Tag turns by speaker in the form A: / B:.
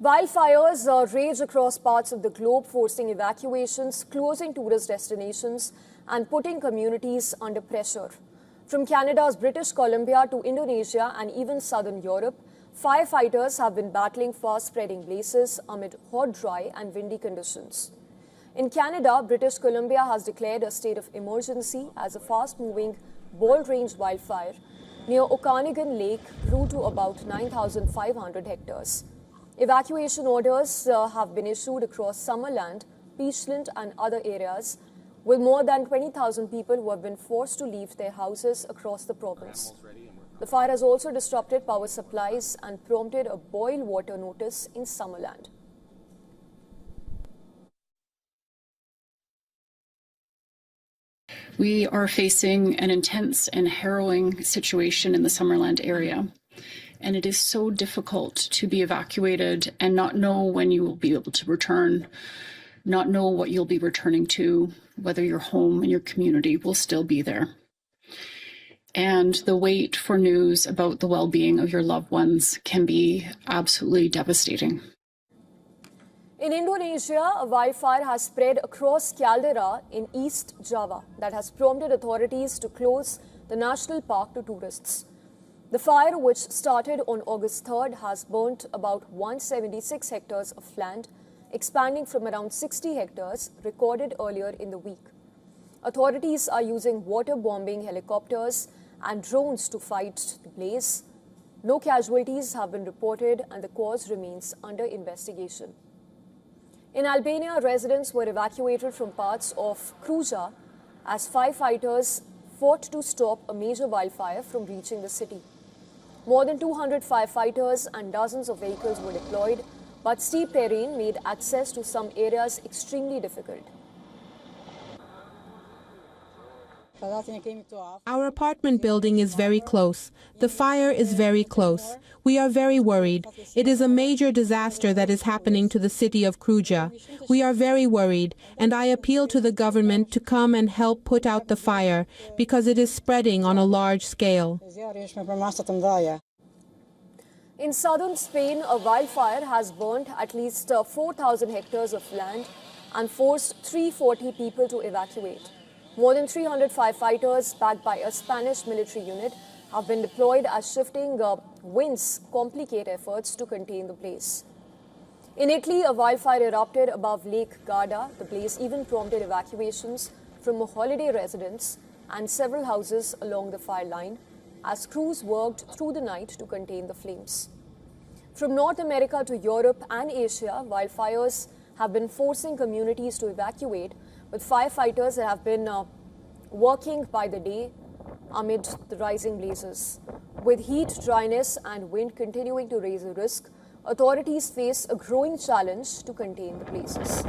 A: Wildfires rage across parts of the globe, forcing evacuations, closing tourist destinations, and putting communities under pressure. From Canada's British Columbia to Indonesia and even southern Europe, firefighters have been battling fast-spreading blazes amid hot, dry, and windy conditions. In Canada, British Columbia has declared a state of emergency as a fast-moving, ball-range wildfire near Okanagan Lake grew to about 9,500 hectares. Evacuation orders have been issued across Summerland, Peachland, and other areas, with more than 20,000 people who have been forced to leave their houses across the province. The fire has also disrupted power supplies and prompted a boil water notice in Summerland.
B: We are facing an intense and harrowing situation in the Summerland area. And it is so difficult to be evacuated and not know when you will be able to return, not know what you'll be returning to, whether your home and your community will still be there. And the wait for news about the well-being of your loved ones can be absolutely devastating.
A: In Indonesia, a wildfire has spread across Caldera in East Java that has prompted authorities to close the national park to tourists. The fire, which started on August 3rd, has burnt about 176 hectares of land, expanding from around 60 hectares recorded earlier in the week. Authorities are using water-bombing helicopters and drones to fight the blaze. No casualties have been reported and the cause remains under investigation. In Albania, residents were evacuated from parts of Kruja as firefighters fought to stop a major wildfire from reaching the city. More than 200 firefighters and dozens of vehicles were deployed, but steep terrain made access to some areas extremely difficult.
C: Our apartment building is very close. The fire is very close. We are very worried. It is a major disaster that is happening to the city of Kruja. We are very worried, and I appeal to the government to come and help put out the fire, because it is spreading on a large scale.
A: In southern Spain, a wildfire has burnt at least 4,000 hectares of land and forced 340 people to evacuate. More than 300 firefighters, backed by a Spanish military unit, have been deployed as shifting winds complicate efforts to contain the blaze. In Italy, a wildfire erupted above Lake Garda. The blaze even prompted evacuations from a holiday residence and several houses along the fire line as crews worked through the night to contain the flames. From North America to Europe and Asia, wildfires have been forcing communities to evacuate, with firefighters that have been working by the day amid the rising blazes. With heat, dryness, and wind continuing to raise a risk, authorities face a growing challenge to contain the blazes.